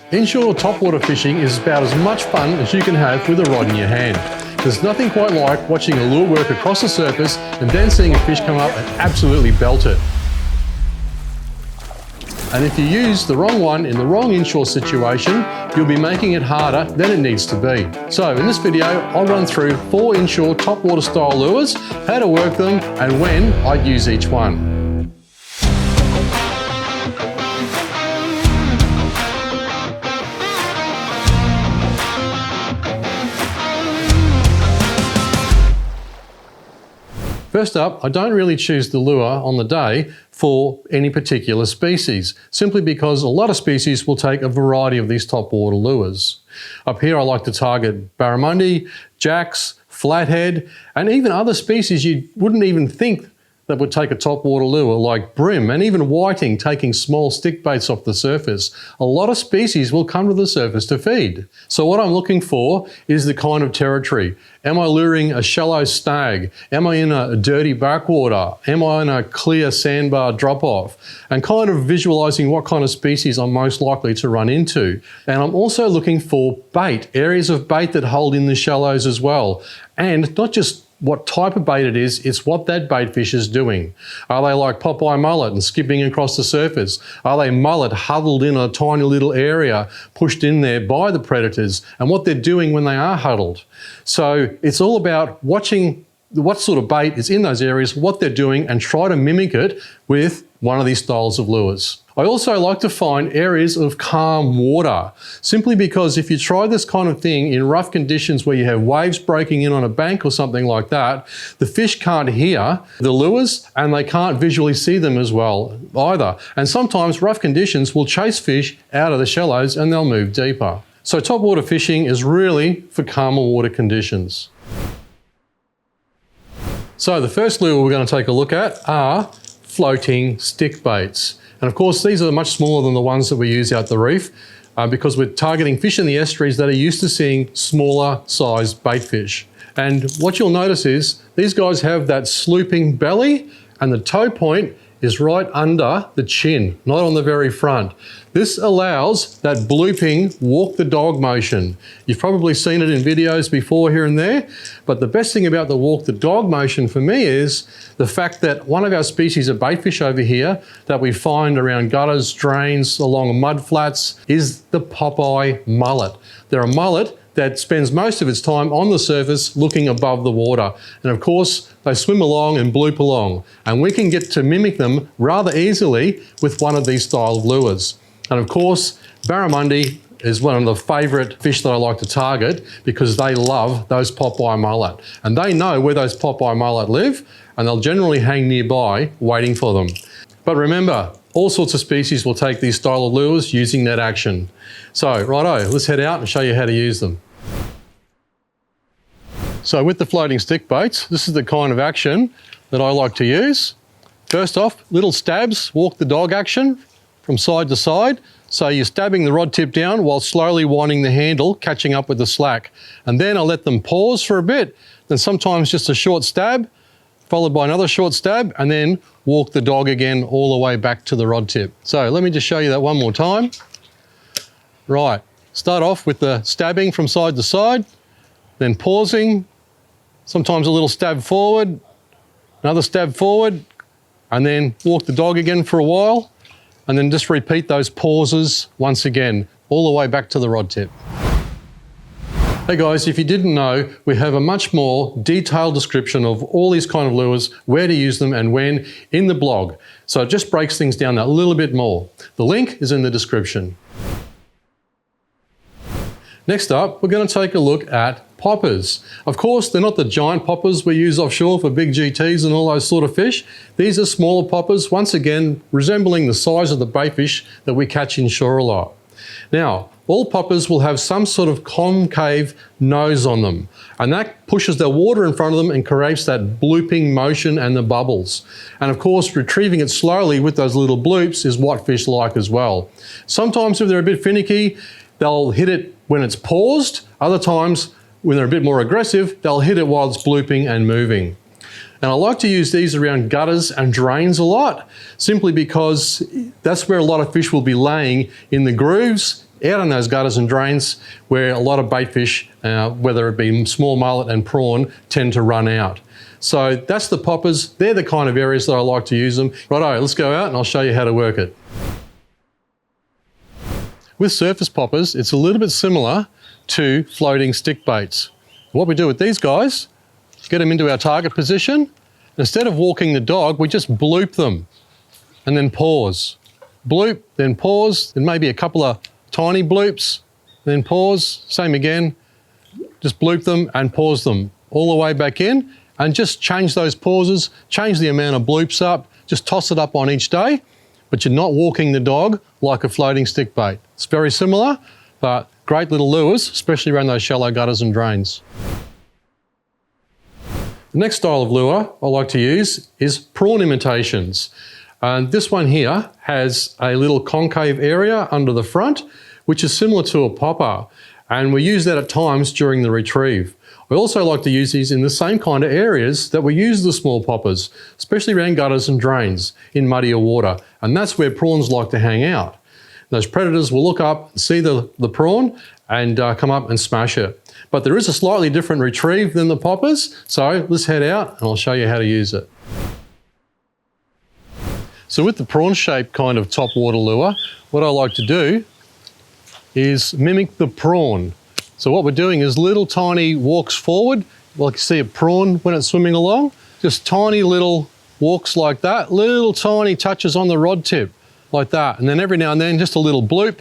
Inshore topwater fishing is about as much fun as you can have with a rod in your hand. There's nothing quite like watching a lure work across the surface and then seeing a fish come up and absolutely belt it. And if you use the wrong one in the wrong inshore situation, you'll be making it harder than it needs to be. So in this video, I'll run through 4 inshore topwater style lures, how to work them, and when I'd use each one. First up, I don't really choose the lure on the day for any particular species, simply because a lot of species will take a variety of these topwater lures. Up here I like to target barramundi, jacks, flathead, and even other species you wouldn't even think that would take a topwater lure, like bream and even whiting taking small stick baits off the surface. A lot of species will come to the surface to feed. So what I'm looking for is the kind of territory. Am I luring a shallow snag? Am I in a dirty backwater? Am I in a clear sandbar drop-off? And kind of visualizing what kind of species I'm most likely to run into. And I'm also looking for bait, areas of bait that hold in the shallows as well. And not just what type of bait it is, it's what that bait fish is doing. Are they like Popeye mullet and skipping across the surface? Are they mullet huddled in a tiny little area, pushed in there by the predators, and what they're doing when they are huddled? So it's all about watching what sort of bait is in those areas, what they're doing, and try to mimic it with one of these styles of lures. I also like to find areas of calm water, simply because if you try this kind of thing in rough conditions where you have waves breaking in on a bank or something like that, the fish can't hear the lures and they can't visually see them as well either. And sometimes rough conditions will chase fish out of the shallows and they'll move deeper. So topwater fishing is really for calmer water conditions. So the first lure we're going to take a look at are floating stick baits. And of course, these are much smaller than the ones that we use out the reef because we're targeting fish in the estuaries that are used to seeing smaller sized bait fish. And what you'll notice is these guys have that slooping belly and the toe point is right under the chin, not on the very front. This allows that blooping walk the dog motion. You've probably seen it in videos before here and there, but the best thing about the walk the dog motion for me is the fact that one of our species of bait fish over here that we find around gutters, drains, along mud flats is the Popeye mullet. They're a mullet that spends most of its time on the surface looking above the water. And of course, they swim along and bloop along. And we can get to mimic them rather easily with one of these style of lures. And of course, barramundi is one of the favourite fish that I like to target because they love those Popeye mullet. And they know where those Popeye mullet live and they'll generally hang nearby waiting for them. But remember, all sorts of species will take these style of lures using net action. So righto, let's head out and show you how to use them. So with the floating stick baits, this is the kind of action that I like to use. First off, little stabs, walk the dog action from side to side. So you're stabbing the rod tip down while slowly winding the handle, catching up with the slack. And then I let them pause for a bit, then sometimes just a short stab, followed by another short stab, and then walk the dog again all the way back to the rod tip. So let me just show you that one more time. Right, start off with the stabbing from side to side, then pausing, sometimes a little stab forward, another stab forward, and then walk the dog again for a while, and then just repeat those pauses once again, all the way back to the rod tip. Hey guys, if you didn't know, we have a much more detailed description of all these kind of lures, where to use them and when in the blog. So it just breaks things down a little bit more. The link is in the description. Next up, we're going to take a look at poppers. Of course, they're not the giant poppers we use offshore for big GTs and all those sort of fish. These are smaller poppers, once again, resembling the size of the bait fish that we catch inshore a lot. Now, all poppers will have some sort of concave nose on them, and that pushes the water in front of them and creates that blooping motion and the bubbles. And of course, retrieving it slowly with those little bloops is what fish like as well. Sometimes if they're a bit finicky, they'll hit it when it's paused. Other times, when they're a bit more aggressive, they'll hit it while it's blooping and moving. And I like to use these around gutters and drains a lot, simply because that's where a lot of fish will be laying in the grooves, out in those gutters and drains where a lot of bait fish, whether it be small mullet and prawn, tend to run out. So that's the poppers. They're the kind of areas that I like to use them. Righto, let's go out and I'll show you how to work it. With surface poppers, it's a little bit similar to floating stick baits. What we do with these guys, get them into our target position. Instead of walking the dog, we just bloop them and then pause. Bloop, then pause, then maybe a couple of tiny bloops, then pause, same again. Just bloop them and pause them all the way back in, and just change those pauses, change the amount of bloops up, just toss it up on each day, but you're not walking the dog like a floating stick bait. It's very similar, but great little lures, especially around those shallow gutters and drains. The next style of lure I like to use is prawn imitations. And this one here has a little concave area under the front, which is similar to a popper. And we use that at times during the retrieve. We also like to use these in the same kind of areas that we use the small poppers, especially around gutters and drains in muddier water. And that's where prawns like to hang out. Those predators will look up, see the prawn, and come up and smash it. But there is a slightly different retrieve than the poppers, so let's head out and I'll show you how to use it. So with the prawn-shaped kind of topwater lure, what I like to do is mimic the prawn. So what we're doing is little tiny walks forward, like you see a prawn when it's swimming along, just tiny little walks like that, little tiny touches on the rod tip, like that. And then every now and then just a little bloop,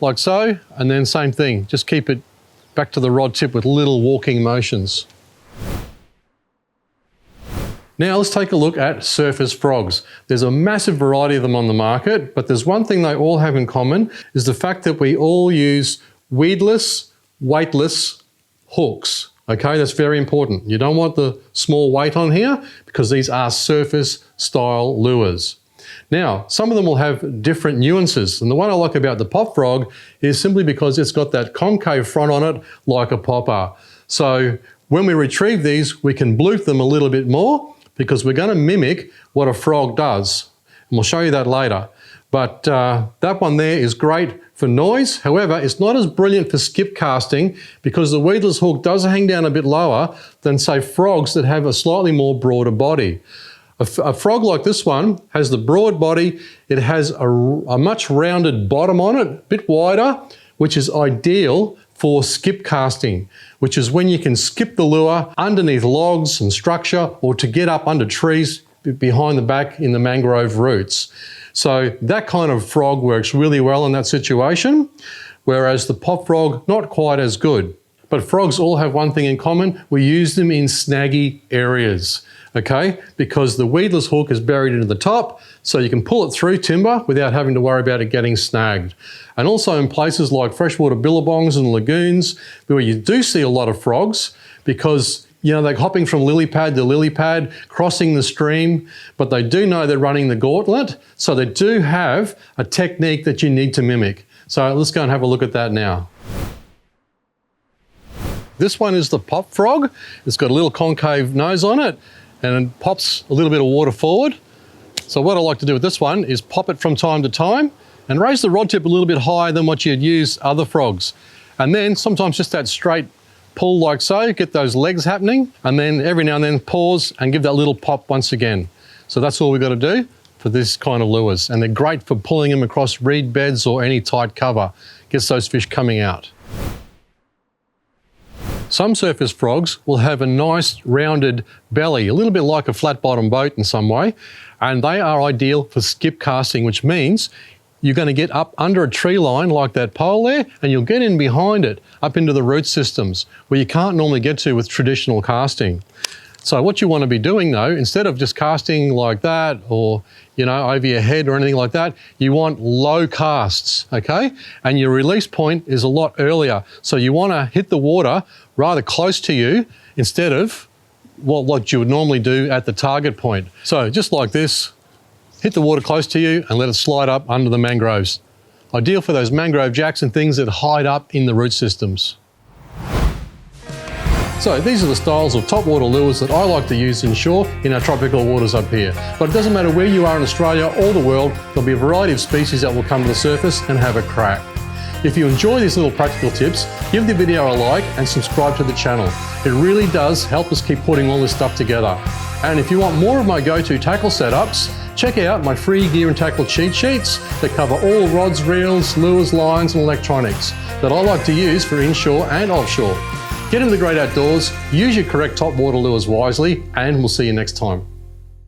like so, and then same thing, just keep it back to the rod tip with little walking motions. Now let's take a look at surface frogs. There's a massive variety of them on the market, but there's one thing they all have in common, is the fact that we all use weedless, weightless hooks. Okay, that's very important. You don't want the small weight on here because these are surface style lures. Now, some of them will have different nuances, and the one I like about the pop frog is simply because it's got that concave front on it like a popper. So when we retrieve these, we can bloop them a little bit more because we're going to mimic what a frog does. And we'll show you that later. But that one there is great for noise. However, it's not as brilliant for skip casting because the weedless hook does hang down a bit lower than, say, frogs that have a slightly more broader body. A frog like this one has the broad body, it has a much rounded bottom on it, a bit wider, which is ideal for skip casting, which is when you can skip the lure underneath logs and structure or to get up under trees behind the back in the mangrove roots. So that kind of frog works really well in that situation, whereas the pop frog, not quite as good. But frogs all have one thing in common, we use them in snaggy areas. Okay, because the weedless hook is buried into the top, so you can pull it through timber without having to worry about it getting snagged. And also in places like freshwater billabongs and lagoons, where you do see a lot of frogs, because they're hopping from lily pad to lily pad, crossing the stream, but they do know they're running the gauntlet, so they do have a technique that you need to mimic. So let's go and have a look at that now. This one is the pop frog. It's got a little concave nose on it, and it pops a little bit of water forward. So what I like to do with this one is pop it from time to time and raise the rod tip a little bit higher than what you'd use other frogs. And then sometimes just that straight pull like so, get those legs happening, and then every now and then pause and give that little pop once again. So that's all we've got to do for this kind of lures. And they're great for pulling them across reed beds or any tight cover. Gets those fish coming out. Some surface frogs will have a nice rounded belly, a little bit like a flat bottom boat in some way, and they are ideal for skip casting, which means you're going to get up under a tree line like that pole there, and you'll get in behind it, up into the root systems, where you can't normally get to with traditional casting. So what you want to be doing though, instead of just casting like that or, over your head or anything like that, you want low casts, okay? And your release point is a lot earlier. So you want to hit the water rather close to you instead of what you would normally do at the target point. So just like this, hit the water close to you and let it slide up under the mangroves. Ideal for those mangrove jacks and things that hide up in the root systems. So these are the styles of topwater lures that I like to use inshore in our tropical waters up here. But it doesn't matter where you are in Australia or the world, there'll be a variety of species that will come to the surface and have a crack. If you enjoy these little practical tips, give the video a like and subscribe to the channel. It really does help us keep putting all this stuff together. And if you want more of my go-to tackle setups, check out my free gear and tackle cheat sheets that cover all rods, reels, lures, lines and electronics that I like to use for inshore and offshore. Get in the great outdoors, use your correct topwater lures wisely, and we'll see you next time.